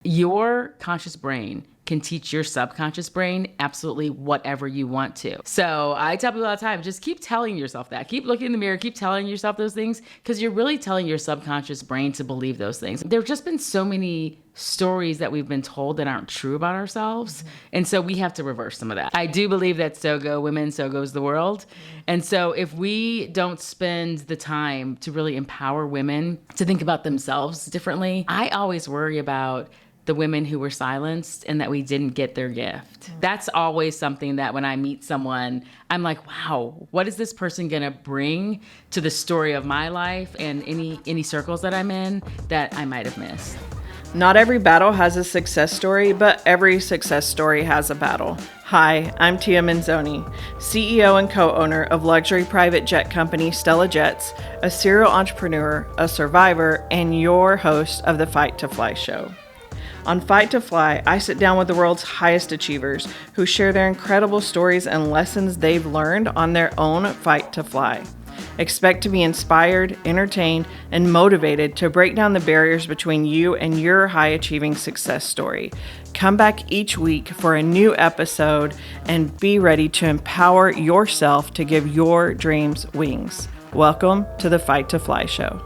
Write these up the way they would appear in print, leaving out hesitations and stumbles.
Your conscious brain can teach your subconscious brain absolutely whatever you want to. So I tell people all the time, just keep telling yourself that. Keep looking in the mirror, keep telling yourself those things, because you're really telling your subconscious brain to believe those things. There have just been so many stories that we've been told that aren't true about ourselves. And so we have to reverse some of that. I do believe that so go women, so goes the world. And so if we don't spend the time to really empower women to think about themselves differently, I always worry about the women who were silenced and that we didn't get their gift. That's always something that when I meet someone, I'm like, wow, what is this person gonna bring to the story of my life and any circles that I'm in that I might have missed? Not every battle has a success story, but every success story has a battle. Hi, I'm Tia Minzoni, CEO and co-owner of luxury private jet company Stella Jets, a serial entrepreneur, a survivor, and your host of the Fight to Fly show. On Fight to Fly, I sit down with the world's highest achievers who share their incredible stories and lessons they've learned on their own fight to fly. Expect to be inspired, entertained, and motivated to break down the barriers between you and your high-achieving success story. Come back each week for a new episode and be ready to empower yourself to give your dreams wings. Welcome to the Fight to Fly show.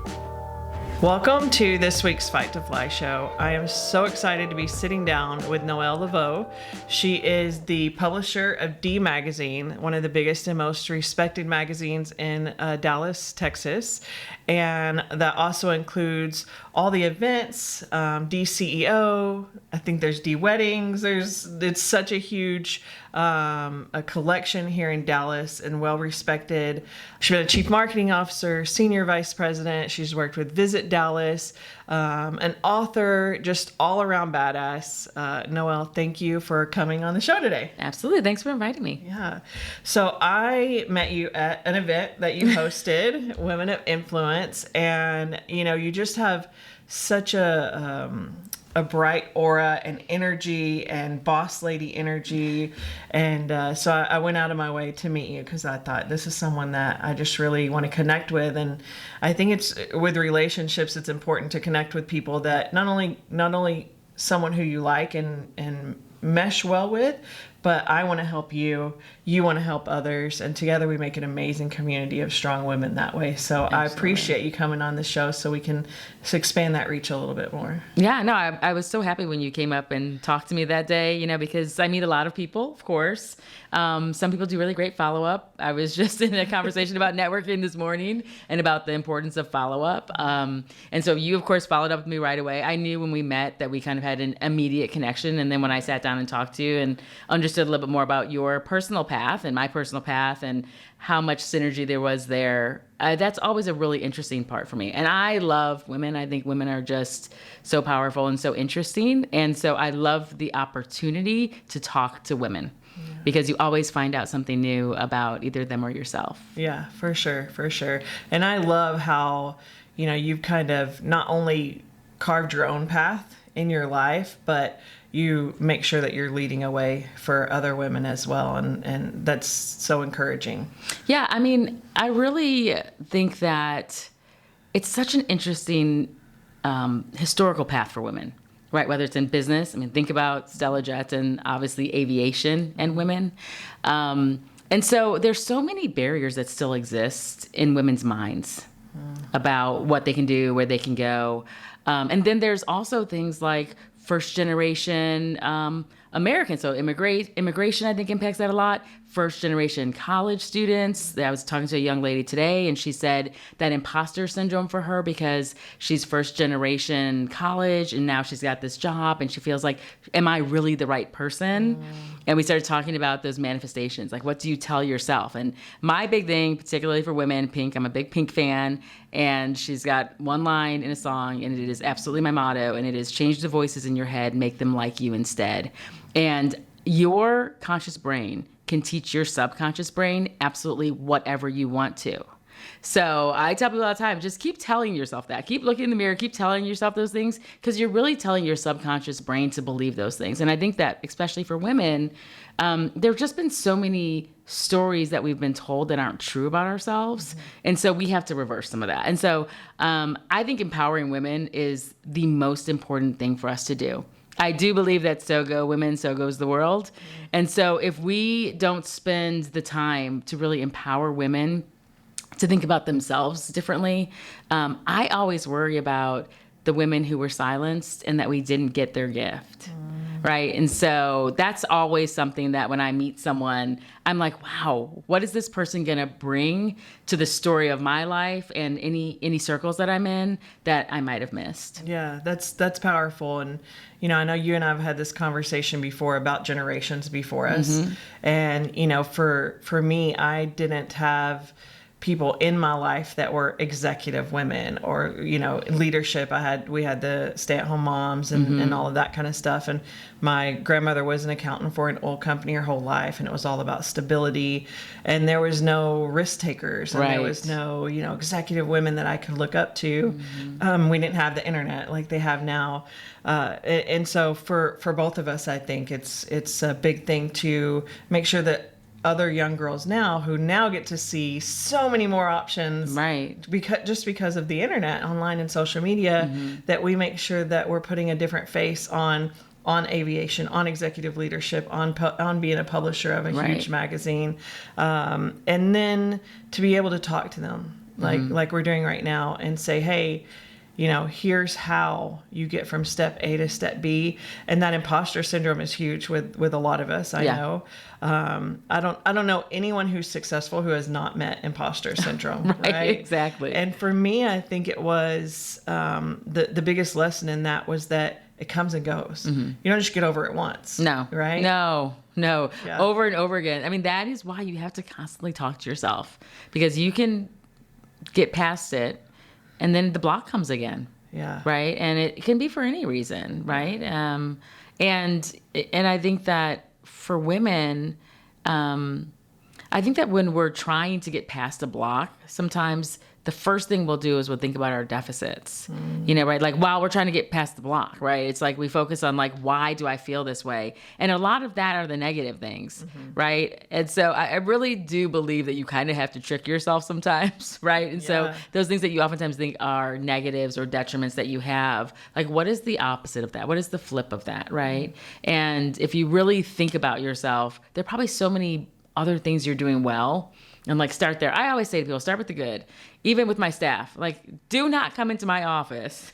Welcome to this week's Fight to Fly show. I am so excited to be sitting down with Noelle LeVeaux. She is the publisher of D Magazine, one of the biggest and most respected magazines in Dallas, Texas. And that also includes all the events, D CEO, I think there's D Weddings. It's such a huge a collection here in Dallas and well respected. She's been a chief marketing officer, senior vice president. She's worked with Visit Dallas, an author, just all around badass. Noelle, thank you for coming on the show today. Absolutely. Thanks for inviting me. Yeah. So I met you at an event that you hosted, Women of Influence, and you just have such a bright aura and energy and boss lady energy. And so I went out of my way to meet you because I thought this is someone that I just really want to connect with. And I think it's with relationships, it's important to connect with people that not only someone who you like and mesh well with, but I want to help you want to help others, and together we make an amazing community of strong women that way. So absolutely. I appreciate you coming on the show so we can expand that reach a little bit more. Yeah, no, I was so happy when you came up and talked to me that day, because I meet a lot of people, of course. Some people do really great follow-up. I was just in a conversation about networking this morning and about the importance of follow-up. And so you, of course, followed up with me right away. I knew when we met that we kind of had an immediate connection. And then when I sat down and talked to you and understood a little bit more about your personal path and my personal path and how much synergy there was there, that's always a really interesting part for me. And I love women. I think women are just so powerful and so interesting. And so I love the opportunity to talk to women. Yeah. Because you always find out something new about either them or yourself. Yeah, for sure. And I love how, you've kind of not only carved your own path in your life, but you make sure that you're leading a way for other women as well. And that's so encouraging. Yeah, I mean, I really think that it's such an interesting historical path for women, right? Whether it's in business, I mean, think about Stella Jets and obviously aviation and women. And so there's so many barriers that still exist in women's minds about what they can do, where they can go. And then there's also things like first generation Americans. So immigration, I think, impacts that a lot. First generation college students. I was talking to a young lady today, and she said that imposter syndrome for her because she's first generation college, and now she's got this job, and she feels like, am I really the right person? And we started talking about those manifestations, like what do you tell yourself? And my big thing, particularly for women, Pink, I'm a big Pink fan, and she's got one line in a song, and it is absolutely my motto, and it is change the voices in your head, make them like you instead. And your conscious brain can teach your subconscious brain absolutely whatever you want to. So I tell people all the time, just keep telling yourself that. Keep looking in the mirror, keep telling yourself those things, because you're really telling your subconscious brain to believe those things. And I think that, especially for women, there have just been so many stories that we've been told that aren't true about ourselves. Mm-hmm. And so we have to reverse some of that. And so I think empowering women is the most important thing for us to do. I do believe that so go women, so goes the world. And so if we don't spend the time to really empower women to think about themselves differently, I always worry about the women who were silenced and that we didn't get their gift. Right. And so that's always something that when I meet someone, I'm like, wow, what is this person going to bring to the story of my life and any circles that I'm in that I might have missed? Yeah, that's powerful. And, I know you and I have had this conversation before about generations before us. And, for me, I didn't have people in my life that were executive women or, leadership. We had the stay-at-home moms and all of that kind of stuff. And my grandmother was an accountant for an oil company her whole life, and it was all about stability. And there was no risk takers, and there was no, executive women that I could look up to. We didn't have the internet like they have now. And so for both of us, I think it's a big thing to make sure that other young girls now who now get to see so many more options, because of the internet, online and social media, that we make sure that we're putting a different face on aviation, on executive leadership, on being a publisher of a huge magazine, and then to be able to talk to them like we're doing right now and say, hey, here's how you get from step A to step B. And that imposter syndrome is huge with a lot of us. I know. I don't know anyone who's successful who has not met imposter syndrome. right? Exactly. And for me, I think it was the biggest lesson in that was that it comes and goes. You don't just get over it once. No. Right? No. Yeah. Over and over again. I mean, that is why you have to constantly talk to yourself, because you can get past it and then the block comes again. Yeah. Right. And it can be for any reason. Right. And I think that for women, I think that when we're trying to get past a block, sometimes the first thing we'll do is we'll think about our deficits, right? Like while we're trying to get past the block, right? It's like we focus on like, why do I feel this way? And a lot of that are the negative things, right? And so I really do believe that you kind of have to trick yourself sometimes, right? And so those things that you oftentimes think are negatives or detriments that you have, like what is the opposite of that? What is the flip of that, right? And if you really think about yourself, there are probably so many other things you're doing well. And like start there. I always say to people, start with the good. Even with my staff, like do not come into my office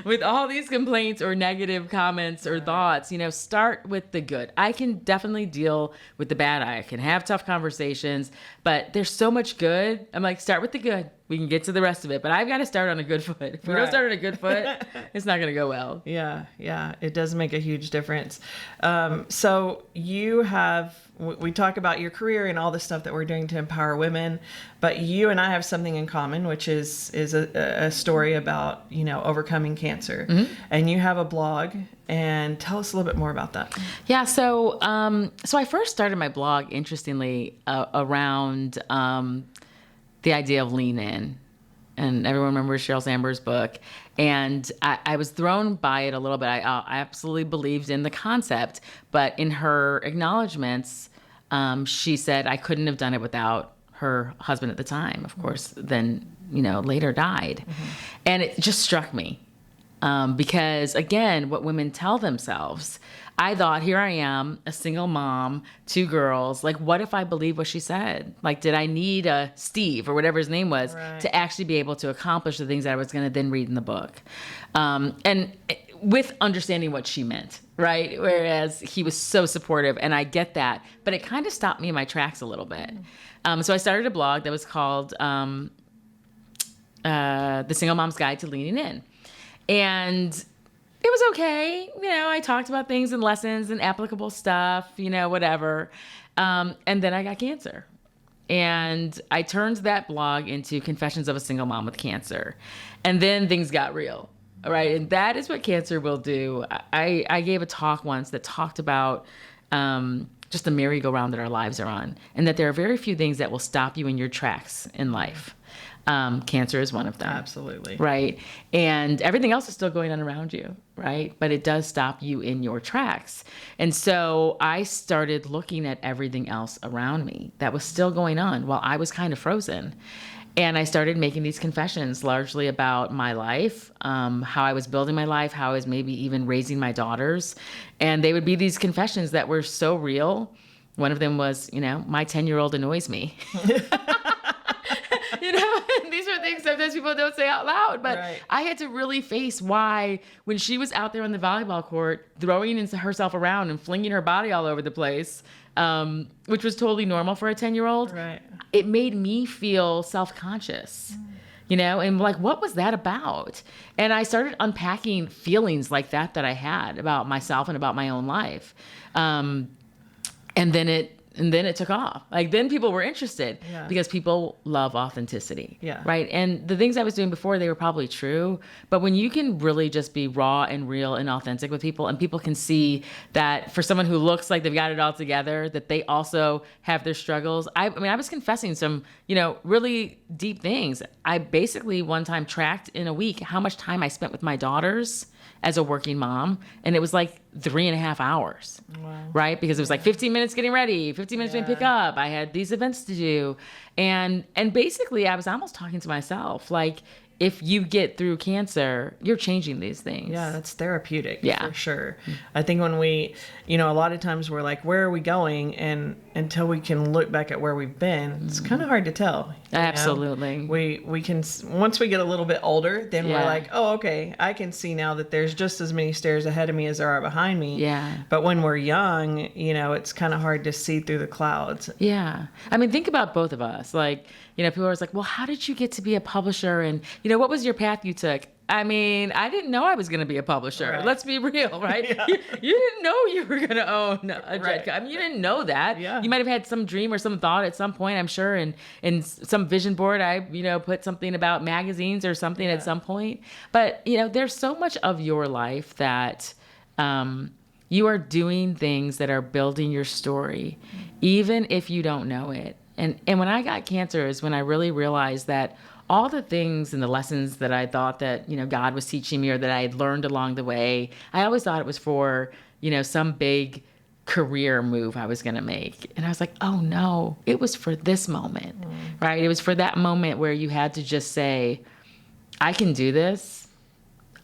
with all these complaints or negative comments or thoughts. Start with the good. I can definitely deal with the bad. I can have tough conversations, but there's so much good. I'm like, start with the good. We can get to the rest of it, but I've got to start on a good foot. If we don't start on a good foot, it's not going to go well. Yeah. It does make a huge difference. So we talk about your career and all the stuff that we're doing to empower women, but you and I have something in common, which is a story about, overcoming cancer. And you have a blog, and tell us a little bit more about that. Yeah. So I first started my blog, interestingly, around the idea of lean in. And everyone remembers Sheryl Sandberg's book. And I was thrown by it a little bit. I absolutely believed in the concept. But in her acknowledgments, she said I couldn't have done it without her husband at the time, of course, then, later died. And it just struck me. Because, again, what women tell themselves, I thought, here I am, a single mom, 2 girls. Like, what if I believe what she said? Like, did I need a Steve or whatever his name was to actually be able to accomplish the things that I was going to then read in the book? And with understanding what she meant, right? Whereas he was so supportive, and I get that. But it kind of stopped me in my tracks a little bit. So I started a blog that was called The Single Mom's Guide to Leaning In. And it was okay. I talked about things and lessons and applicable stuff, whatever. And then I got cancer. And I turned that blog into Confessions of a Single Mom with Cancer. And then things got real, right? And that is what cancer will do. I gave a talk once that talked about just the merry-go-round that our lives are on, and that there are very few things that will stop you in your tracks in life. Cancer is one of them. Absolutely. Right. And everything else is still going on around you. Right. But it does stop you in your tracks. And so I started looking at everything else around me that was still going on while I was kind of frozen. And I started making these confessions largely about my life, how I was building my life, how I was maybe even raising my daughters. And they would be these confessions that were so real. One of them was, my 10-year-old annoys me. These are things sometimes people don't say out loud, but Right. I had to really face why, when she was out there on the volleyball court, throwing herself around and flinging her body all over the place, which was totally normal for a 10-year-old, Right. it made me feel self-conscious, and like, what was that about? And I started unpacking feelings like that I had about myself and about my own life. And then it took off. Like, then people were interested because people love authenticity. Yeah. Right. And the things I was doing before, they were probably true. But when you can really just be raw and real and authentic with people, and people can see that for someone who looks like they've got it all together, that they also have their struggles. I was confessing some, really deep things. I basically one time tracked in a week how much time I spent with my daughters as a working mom, and it was like 3.5 hours. Wow. Right? Because it was like 15 minutes getting ready, 15 minutes doing pick up. I had these events to do. And basically I was almost talking to myself, like, if you get through cancer, you're changing these things. Yeah, that's therapeutic Yeah. for sure. I think when we, a lot of times we're like, where are we going? And until we can look back at where we've been, it's kind of hard to tell. Absolutely. We can, once we get a little bit older, then we're Yeah. like, oh, okay, I can see now that there's just as many stairs ahead of me as there are behind me. Yeah. But when we're young, it's kind of hard to see through the clouds. Yeah. Think about both of us. Like, people are always like, well, how did you get to be a publisher? And, what was your path you took? I didn't know I was going to be a publisher. Right. Let's be real, right? Yeah. You didn't know you were going to own a Right. jet. You didn't know that. Yeah. You might have had some dream or some thought at some point, I'm sure. And some vision board, I, put something about magazines or something at some point. But, there's so much of your life that you are doing things that are building your story, even if you don't know it. And when I got cancer is when I really realized that all the things and the lessons that I thought that, God was teaching me or that I had learned along the way, I always thought it was for, some big career move I was going to make. And I was like, oh no, it was for this moment, right? It was for that moment where you had to just say, I can do this.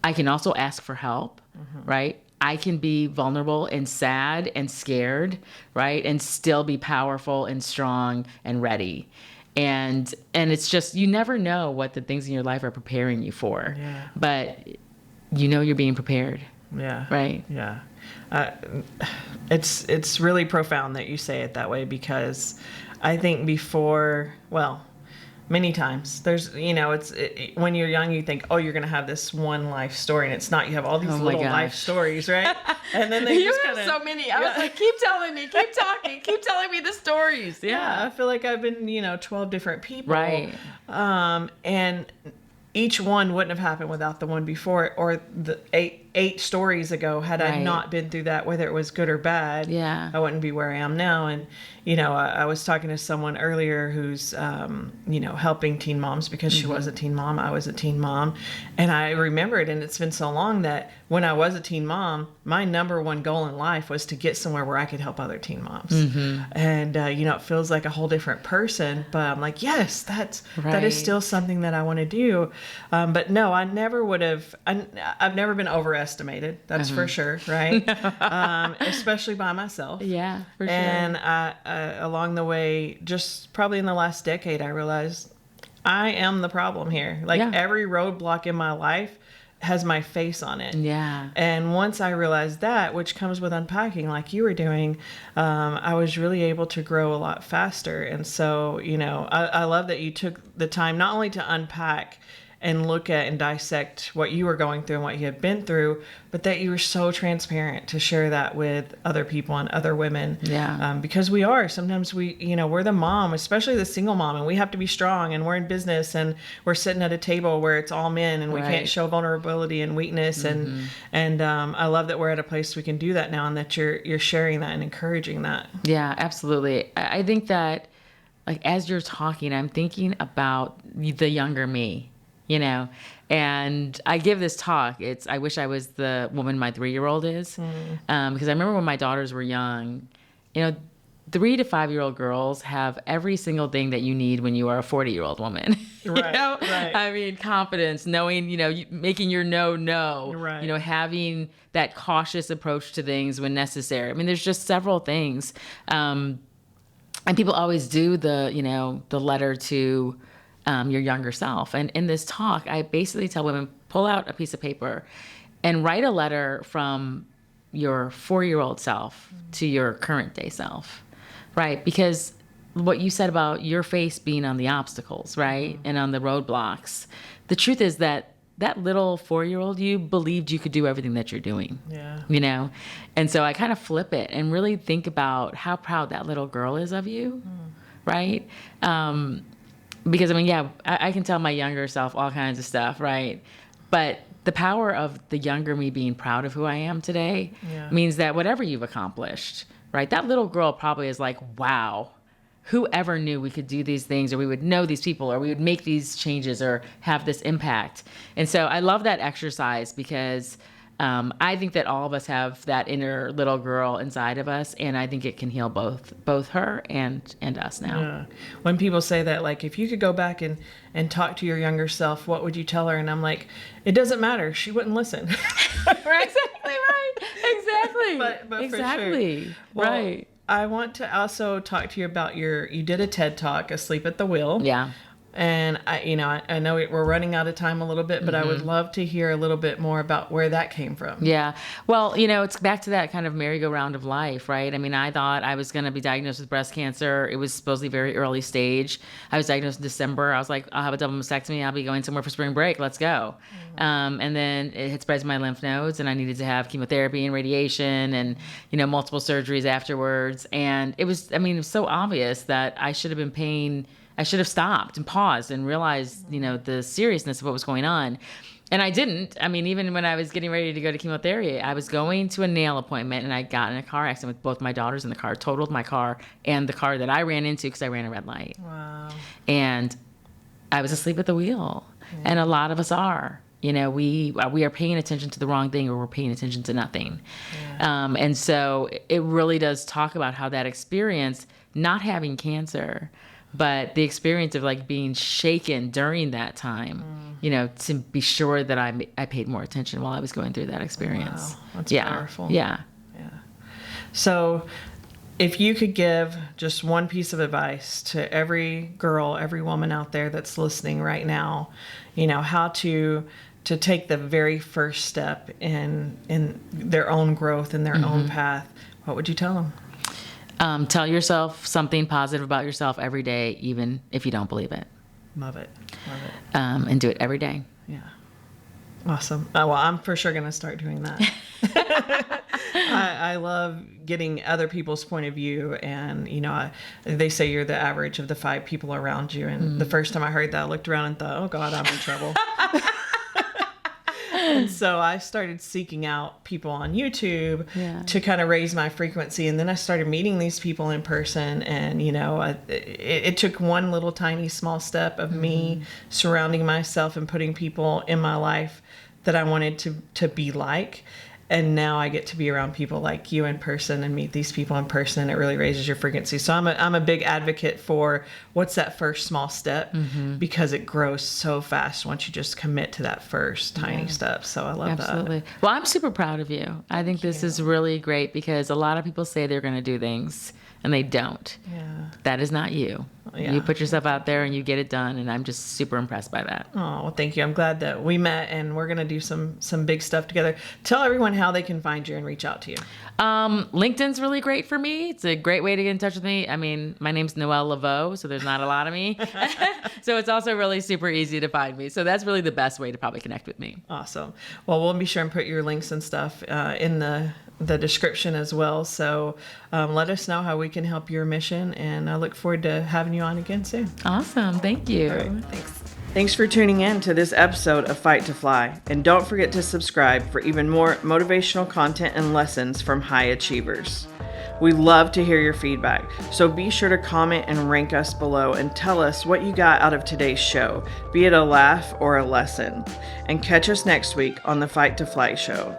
I can also ask for help, right? I can be vulnerable and sad and scared, right? And still be powerful and strong and ready. And it's just, you never know what the things in your life are preparing you for. Yeah. But you're being prepared. Yeah. Right. Yeah. It's really profound that you say it that way, because I think many times there's, when you're young, you think, oh, you're going to have this one life story, and it's not. You have all these little life stories, right? And then they You just have kind of so many. I was like, keep telling me, keep talking, keep telling me the stories. Yeah, I feel like I've been, 12 different people. Right. And each one wouldn't have happened without the one before, or the eight stories ago. Had I Right. not been through that, whether it was good or bad, Yeah. I wouldn't be where I am now. And, I was talking to someone earlier who's, helping teen moms, because she was a teen mom. I was a teen mom. And I remembered, and it's been so long, that when I was a teen mom, my number one goal in life was to get somewhere where I could help other teen moms. And, it feels like a whole different person, but I'm like, yes, that Right. is still something that I want to do. But no, I never would have, I've never been overestimated. That's for sure. Right. Especially by myself. Yeah, for sure. And along the way, just probably in the last decade, I realized I am the problem here. Like, Yeah. every roadblock in my life has my face on it. Yeah. And once I realized that, which comes with unpacking like you were doing, I was really able to grow a lot faster. And so, I love that you took the time not only to unpack and look at and dissect what you were going through and what you had been through, but that you were so transparent to share that with other people and other women. Yeah. Because sometimes we're the mom, especially the single mom, and we have to be strong, and we're in business, and we're sitting at a table where it's all men, and we Right. can't show vulnerability and weakness. And I love that we're at a place we can do that now, and that you're sharing that and encouraging that. Yeah, absolutely. I think that, like, as you're talking, I'm thinking about the younger me, and I give this talk. I wish I was the woman my 3-year-old is, because I remember when my daughters were young, 3 to 5-year-old girls have every single thing that you need when you are a 40-year-old woman. Right, right. I mean, confidence, knowing, making your no, right. Having that cautious approach to things when necessary. I mean, there's just several things. And people always do the letter to your younger self. And in this talk, I basically tell women, pull out a piece of paper and write a letter from your 4-year-old self to your current day self, right? Because what you said about your face being on the obstacles, right? And on the roadblocks. The truth is that little 4-year-old you believed you could do everything that you're doing. Yeah. And so I kind of flip it and really think about how proud that little girl is of you, right? Because I can tell my younger self all kinds of stuff, right? But the power of the younger me being proud of who I am today means that whatever you've accomplished, right? That little girl probably is like, wow, whoever knew we could do these things, or we would know these people, or we would make these changes or have this impact. And so I love that exercise because I think that all of us have that inner little girl inside of us, and I think it can heal both her and us now. Yeah. When people say that, like, if you could go back and talk to your younger self, what would you tell her? And I'm like, it doesn't matter. She wouldn't listen. Exactly right. Exactly. But exactly. For sure. Well, right. I want to also talk to you about you did a TED Talk, Asleep at the Wheel. Yeah. And I know we're running out of time a little bit, but I would love to hear a little bit more about where that came from. Yeah. Well, it's back to that kind of merry-go-round of life, right? I mean, I thought I was going to be diagnosed with breast cancer. It was supposedly very early stage. I was diagnosed in December. I was like, I'll have a double mastectomy. I'll be going somewhere for spring break. Let's go. And then it had spread to my lymph nodes, and I needed to have chemotherapy and radiation and, multiple surgeries afterwards. And it was so obvious that I should have stopped and paused and realized, the seriousness of what was going on. And I didn't. I mean, even when I was getting ready to go to chemotherapy, I was going to a nail appointment and I got in a car accident with both my daughters in the car, totaled my car and the car that I ran into because I ran a red light. Wow. And I was asleep at the wheel. Yeah. And a lot of us are. We are paying attention to the wrong thing, or we're paying attention to nothing. Yeah. And so it really does talk about how that experience, not having cancer, but the experience of like being shaken during that time, to be sure that I paid more attention while I was going through that experience. Wow, that's powerful. Yeah. So if you could give just one piece of advice to every girl, every woman out there that's listening right now, how to take the very first step in their own growth and their own path, what would you tell them? Tell yourself something positive about yourself every day, even if you don't believe it. Love it. And do it every day. Yeah. Awesome. Well, I'm for sure going to start doing that. I love getting other people's point of view. And, they say you're the average of the 5 people around you. And the first time I heard that, I looked around and thought, oh, God, I'm in trouble. And so I started seeking out people on YouTube to kind of raise my frequency. And then I started meeting these people in person. And, it took one little tiny small step of me surrounding myself and putting people in my life that I wanted to be like. And now I get to be around people like you in person and meet these people in person, and it really raises your frequency. So I'm a big advocate for what's that first small step, because it grows so fast once you just commit to that first tiny step. So I love that. Absolutely. Well, I'm super proud of you. I think this is really great because a lot of people say they're going to do things and they don't. Yeah. That is not you. Yeah. You put yourself out there and you get it done, and I'm just super impressed by that. Oh, well, thank you. I'm glad that we met, and we're going to do some big stuff together. Tell everyone how they can find you and reach out to you. LinkedIn's really great for me. It's a great way to get in touch with me. I mean, my name's Noelle LeVeaux, so there's not a lot of me. So it's also really super easy to find me. So that's really the best way to probably connect with me. Awesome. Well, we'll be sure and put your links and stuff in the description as well. So let us know how we can help your mission, and I look forward to having you on again soon. Awesome. Thank you. All right. Thanks. Thanks for tuning in to this episode of Fight to Fly. And don't forget to subscribe for even more motivational content and lessons from high achievers. We love to hear your feedback, so be sure to comment and rank us below and tell us what you got out of today's show, be it a laugh or a lesson. And catch us next week on the Fight to Fly show.